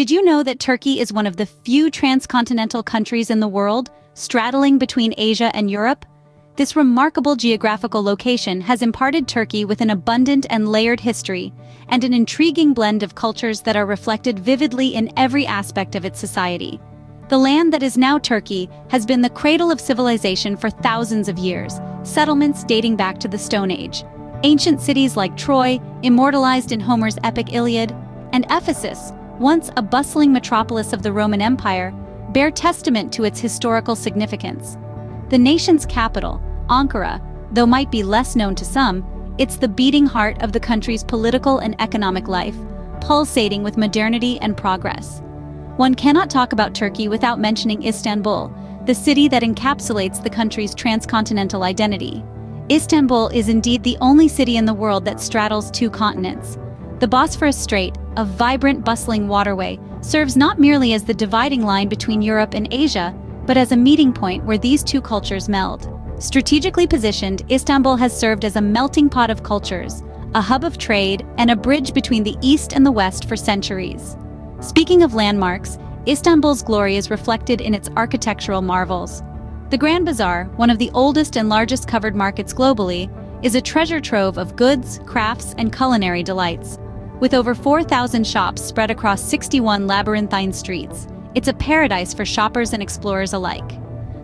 Did you know that Turkey is one of the few transcontinental countries in the world, straddling between Asia and Europe? This remarkable geographical location has imparted Turkey with an abundant and layered history, and an intriguing blend of cultures that are reflected vividly in every aspect of its society. The land that is now Turkey has been the cradle of civilization for thousands of years, settlements dating back to the Stone Age. Ancient cities like Troy, immortalized in Homer's epic Iliad, and Ephesus, once a bustling metropolis of the Roman Empire, bear testament to its historical significance. The nation's capital, Ankara, though might be less known to some, it's the beating heart of the country's political and economic life, pulsating with modernity and progress. One cannot talk about Turkey without mentioning Istanbul, the city that encapsulates the country's transcontinental identity. Istanbul is indeed the only city in the world that straddles two continents. The Bosphorus Strait, a vibrant, bustling waterway, serves not merely as the dividing line between Europe and Asia, but as a meeting point where these two cultures meld. Strategically positioned, Istanbul has served as a melting pot of cultures, a hub of trade, and a bridge between the East and the West for centuries. Speaking of landmarks, Istanbul's glory is reflected in its architectural marvels. The Grand Bazaar, one of the oldest and largest covered markets globally, is a treasure trove of goods, crafts, and culinary delights. With over 4,000 shops spread across 61 labyrinthine streets, it's a paradise for shoppers and explorers alike.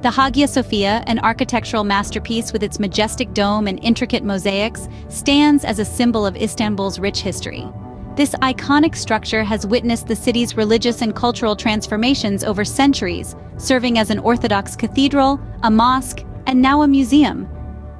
The Hagia Sophia, an architectural masterpiece with its majestic dome and intricate mosaics, stands as a symbol of Istanbul's rich history. This iconic structure has witnessed the city's religious and cultural transformations over centuries, serving as an Orthodox cathedral, a mosque, and now a museum.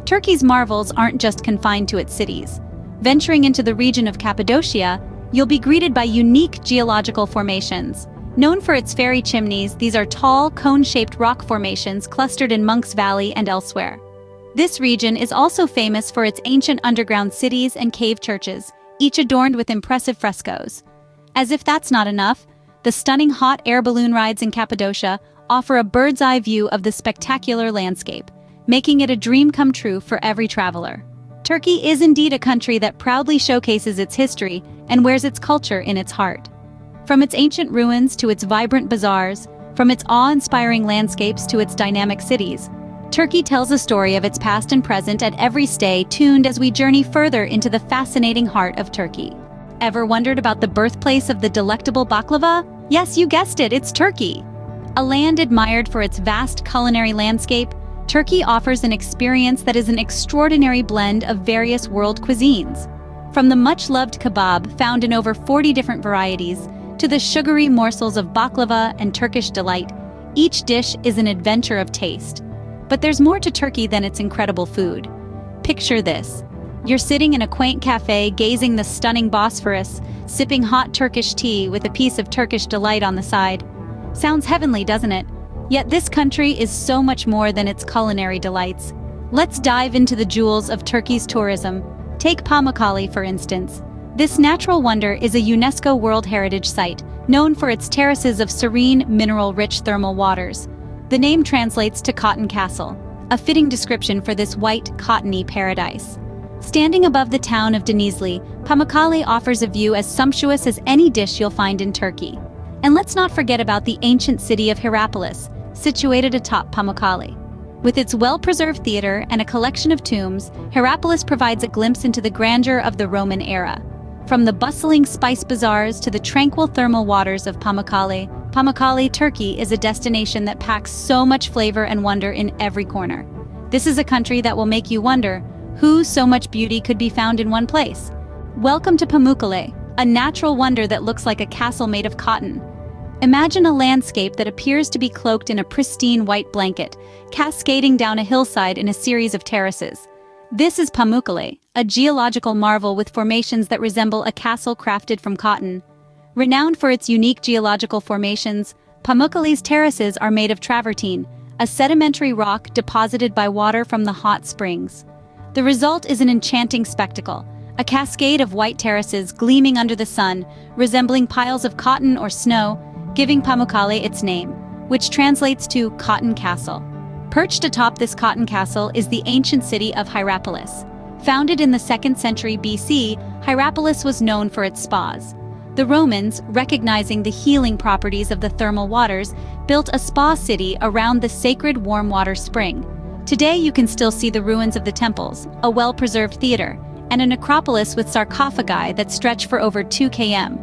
Turkey's marvels aren't just confined to its cities. Venturing into the region of Cappadocia, you'll be greeted by unique geological formations. Known for its fairy chimneys, these are tall, cone-shaped rock formations clustered in Monk's Valley and elsewhere. This region is also famous for its ancient underground cities and cave churches, each adorned with impressive frescoes. As if that's not enough, the stunning hot air balloon rides in Cappadocia offer a bird's-eye view of the spectacular landscape, making it a dream come true for every traveler. Turkey is indeed a country that proudly showcases its history and wears its culture in its heart. From its ancient ruins to its vibrant bazaars, from its awe-inspiring landscapes to its dynamic cities, Turkey tells a story of its past and present at every stay tuned as we journey further into the fascinating heart of Turkey. Ever wondered about the birthplace of the delectable baklava? Yes, you guessed it, it's Turkey. A land admired for its vast culinary landscape, Turkey offers an experience that is an extraordinary blend of various world cuisines. From the much-loved kebab, found in over 40 different varieties, to the sugary morsels of baklava and Turkish delight, each dish is an adventure of taste. But there's more to Turkey than its incredible food. Picture this. You're sitting in a quaint cafe gazing the stunning Bosphorus, sipping hot Turkish tea with a piece of Turkish delight on the side. Sounds heavenly, doesn't it? Yet this country is so much more than its culinary delights. Let's dive into the jewels of Turkey's tourism. Take Pamukkale, for instance. This natural wonder is a UNESCO World Heritage Site, known for its terraces of serene, mineral-rich thermal waters. The name translates to Cotton Castle, a fitting description for this white, cottony paradise. Standing above the town of Denizli, Pamukkale offers a view as sumptuous as any dish you'll find in Turkey. And let's not forget about the ancient city of Hierapolis, situated atop Pamukkale. With its well-preserved theater and a collection of tombs, Hierapolis provides a glimpse into the grandeur of the Roman era. From the bustling spice bazaars to the tranquil thermal waters of Pamukkale, Pamukkale, Turkey is a destination that packs so much flavor and wonder in every corner. This is a country that will make you wonder, who so much beauty could be found in one place? Welcome to Pamukkale, a natural wonder that looks like a castle made of cotton. Imagine a landscape that appears to be cloaked in a pristine white blanket, cascading down a hillside in a series of terraces. This is Pamukkale, a geological marvel with formations that resemble a castle crafted from cotton. Renowned for its unique geological formations, Pamukkale's terraces are made of travertine, a sedimentary rock deposited by water from the hot springs. The result is an enchanting spectacle, a cascade of white terraces gleaming under the sun, resembling piles of cotton or snow, giving Pamukkale its name, which translates to Cotton Castle. Perched atop this cotton castle is the ancient city of Hierapolis. Founded in the 2nd century BC, Hierapolis was known for its spas. The Romans, recognizing the healing properties of the thermal waters, built a spa city around the sacred warm water spring. Today you can still see the ruins of the temples, a well-preserved theater, and a necropolis with sarcophagi that stretch for over 2 km.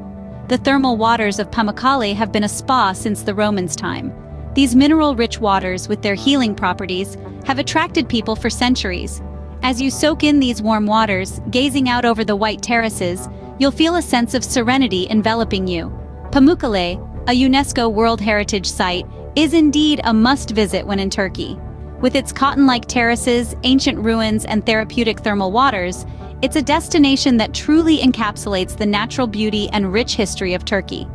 The thermal waters of Pamukkale have been a spa since the Romans' time. These mineral-rich waters, with their healing properties, have attracted people for centuries. As you soak in these warm waters, gazing out over the white terraces, you'll feel a sense of serenity enveloping you. Pamukkale, a UNESCO World Heritage Site, is indeed a must-visit when in Turkey. With its cotton-like terraces, ancient ruins, and therapeutic thermal waters, it's a destination that truly encapsulates the natural beauty and rich history of Turkey.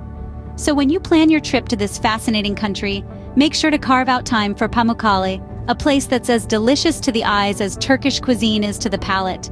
So when you plan your trip to this fascinating country, make sure to carve out time for Pamukkale, a place that's as delicious to the eyes as Turkish cuisine is to the palate.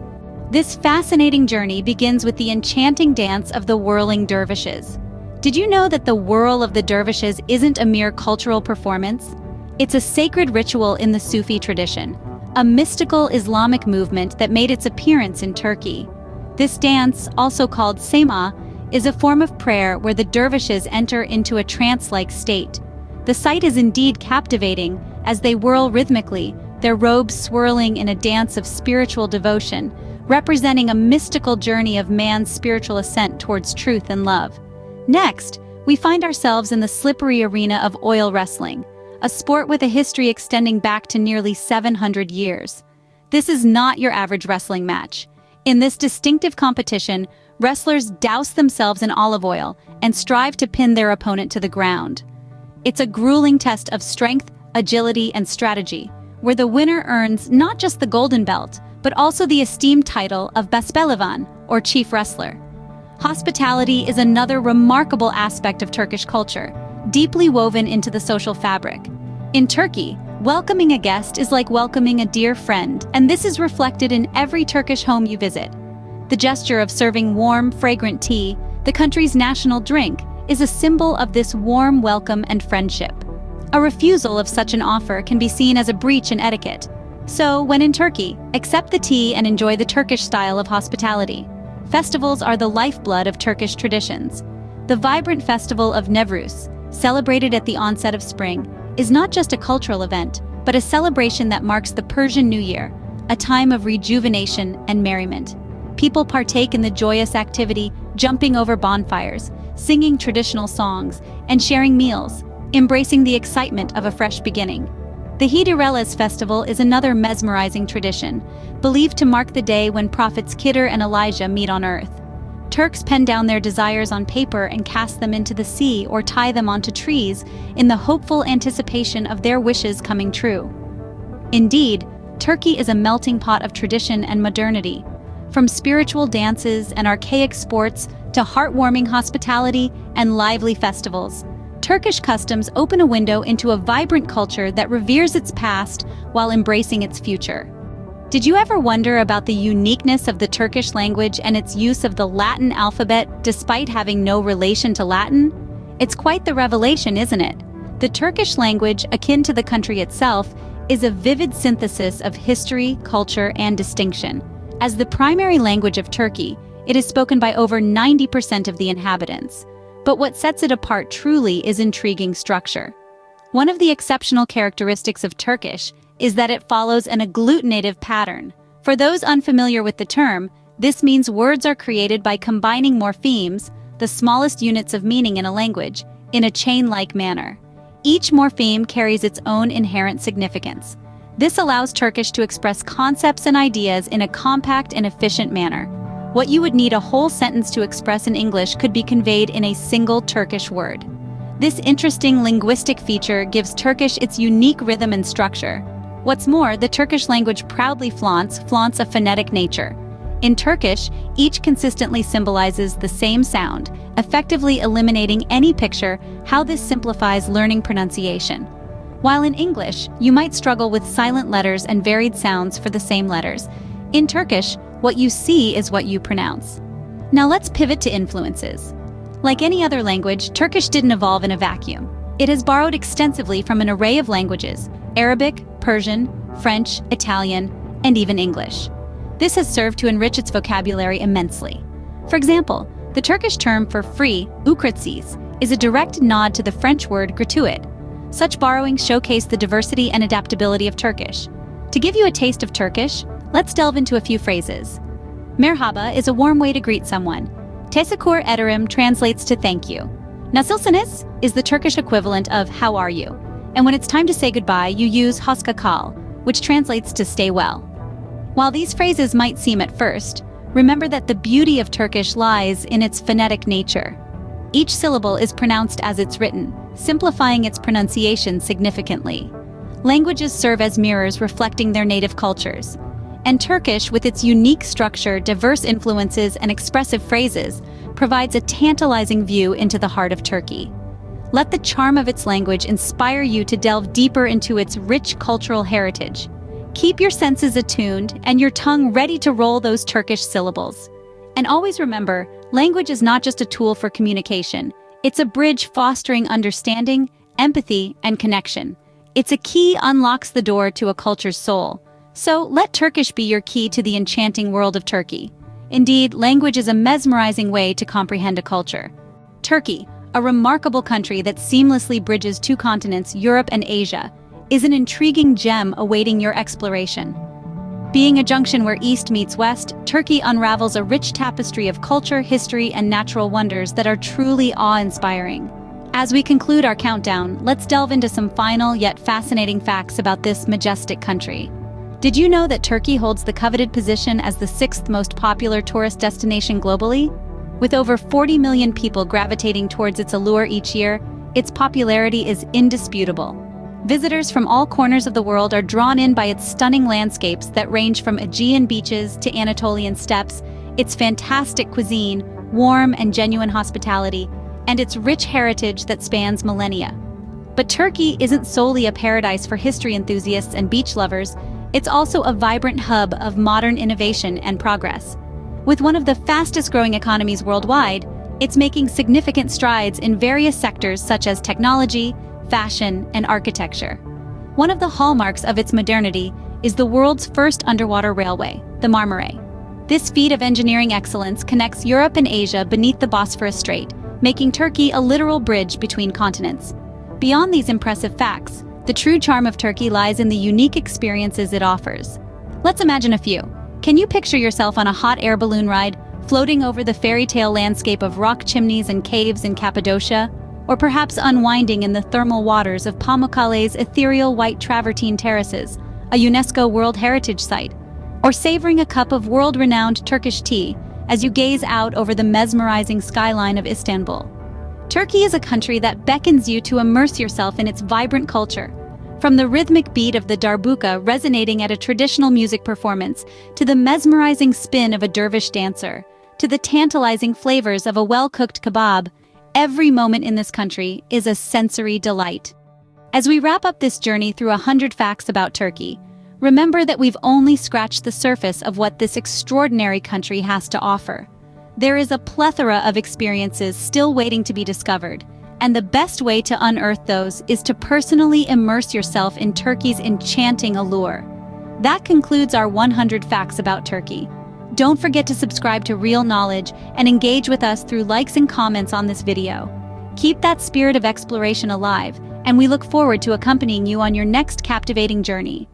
This fascinating journey begins with the enchanting dance of the whirling dervishes. Did you know that the whirl of the dervishes isn't a mere cultural performance? It's a sacred ritual in the Sufi tradition, a mystical Islamic movement that made its appearance in Turkey. This dance, also called sema, is a form of prayer where the dervishes enter into a trance-like state. The sight is indeed captivating as they whirl rhythmically, their robes swirling in a dance of spiritual devotion, representing a mystical journey of man's spiritual ascent towards truth and love. Next, we find ourselves in the slippery arena of oil wrestling, a sport with a history extending back to nearly 700 years. This is not your average wrestling match. In this distinctive competition, wrestlers douse themselves in olive oil and strive to pin their opponent to the ground. It's a grueling test of strength, agility, and strategy, where the winner earns not just the golden belt, but also the esteemed title of Baspehlivan, or chief wrestler. Hospitality is another remarkable aspect of Turkish culture, deeply woven into the social fabric. In Turkey, welcoming a guest is like welcoming a dear friend, and this is reflected in every Turkish home you visit. The gesture of serving warm, fragrant tea, the country's national drink, is a symbol of this warm welcome and friendship. A refusal of such an offer can be seen as a breach in etiquette. So, when in Turkey, accept the tea and enjoy the Turkish style of hospitality. Festivals are the lifeblood of Turkish traditions. The vibrant festival of Nevruz, celebrated at the onset of spring, is not just a cultural event, but a celebration that marks the Persian New Year, a time of rejuvenation and merriment. People partake in the joyous activity, jumping over bonfires, singing traditional songs, and sharing meals, embracing the excitement of a fresh beginning. The Hedireles festival is another mesmerizing tradition, believed to mark the day when prophets Khidr and Elijah meet on earth. Turks pen down their desires on paper and cast them into the sea or tie them onto trees in the hopeful anticipation of their wishes coming true. Indeed, Turkey is a melting pot of tradition and modernity. From spiritual dances and archaic sports to heartwarming hospitality and lively festivals, Turkish customs open a window into a vibrant culture that reveres its past while embracing its future. Did you ever wonder about the uniqueness of the Turkish language and its use of the Latin alphabet despite having no relation to Latin? It's quite the revelation, isn't it? The Turkish language, akin to the country itself, is a vivid synthesis of history, culture, and distinction. As the primary language of Turkey, it is spoken by over 90% of the inhabitants. But what sets it apart truly is intriguing structure. One of the exceptional characteristics of Turkish is that it follows an agglutinative pattern. For those unfamiliar with the term, this means words are created by combining morphemes, the smallest units of meaning in a language, in a chain-like manner. Each morpheme carries its own inherent significance. This allows Turkish to express concepts and ideas in a compact and efficient manner. What you would need a whole sentence to express in English could be conveyed in a single Turkish word. This interesting linguistic feature gives Turkish its unique rhythm and structure. What's more, the Turkish language proudly flaunts a phonetic nature. In Turkish, each consistently symbolizes the same sound, effectively eliminating any picture. How this simplifies learning pronunciation. While in English, you might struggle with silent letters and varied sounds for the same letters. In Turkish, what you see is what you pronounce. Now let's pivot to influences. Like any other language, Turkish didn't evolve in a vacuum. It has borrowed extensively from an array of languages: Arabic, Persian, French, Italian, and even English. This has served to enrich its vocabulary immensely. For example, The Turkish term for free, ücretsiz, is a direct nod to the French word gratuit. Such borrowings showcase the diversity and adaptability of Turkish. To give you a taste of Turkish, let's delve into a few phrases. Merhaba is a warm way to greet someone. Teşekkür ederim translates to thank you. Nasılsınız is the Turkish equivalent of how are you? And when it's time to say goodbye, you use hoşça kal, which translates to stay well. While these phrases might seem at first, remember that the beauty of Turkish lies in its phonetic nature. Each syllable is pronounced as it's written, simplifying its pronunciation significantly. Languages serve as mirrors reflecting their native cultures. And Turkish, with its unique structure, diverse influences, and expressive phrases, provides a tantalizing view into the heart of Turkey. Let the charm of its language inspire you to delve deeper into its rich cultural heritage. Keep your senses attuned and your tongue ready to roll those Turkish syllables. And always remember, language is not just a tool for communication. It's a bridge fostering understanding, empathy, and connection. It's a key unlocks the door to a culture's soul. So let Turkish be your key to the enchanting world of Turkey. Indeed, language is a mesmerizing way to comprehend a culture. Turkey, a remarkable country that seamlessly bridges two continents, Europe and Asia, is an intriguing gem awaiting your exploration. Being a junction where East meets West, Turkey unravels a rich tapestry of culture, history, and natural wonders that are truly awe-inspiring. As we conclude our countdown, let's delve into some final yet fascinating facts about this majestic country. Did you know that Turkey holds the coveted position as the 6th most popular tourist destination globally? With over 40 million people gravitating towards its allure each year, its popularity is indisputable. Visitors from all corners of the world are drawn in by its stunning landscapes that range from Aegean beaches to Anatolian steppes, its fantastic cuisine, warm and genuine hospitality, and its rich heritage that spans millennia. But Turkey isn't solely a paradise for history enthusiasts and beach lovers. It's also a vibrant hub of modern innovation and progress. With one of the fastest-growing economies worldwide, it's making significant strides in various sectors such as technology, fashion, and architecture. One of the hallmarks of its modernity is the world's first underwater railway, the Marmaray. This feat of engineering excellence connects Europe and Asia beneath the Bosphorus Strait, making Turkey a literal bridge between continents. Beyond these impressive facts, the true charm of Turkey lies in the unique experiences it offers. Let's imagine a few. Can you picture yourself on a hot air balloon ride, floating over the fairy tale landscape of rock chimneys and caves in Cappadocia? Or perhaps unwinding in the thermal waters of Pamukkale's ethereal white travertine terraces, a UNESCO World Heritage Site? Or savoring a cup of world-renowned Turkish tea as you gaze out over the mesmerizing skyline of Istanbul? Turkey is a country that beckons you to immerse yourself in its vibrant culture. From the rhythmic beat of the darbuka resonating at a traditional music performance, to the mesmerizing spin of a dervish dancer, to the tantalizing flavors of a well-cooked kebab, every moment in this country is a sensory delight. As we wrap up this journey through 100 facts about Turkey, remember that we've only scratched the surface of what this extraordinary country has to offer. There is a plethora of experiences still waiting to be discovered, and the best way to unearth those is to personally immerse yourself in Turkey's enchanting allure. That concludes our 100 facts about Turkey. Don't forget to subscribe to Real Knowledge and engage with us through likes and comments on this video. Keep that spirit of exploration alive, and we look forward to accompanying you on your next captivating journey.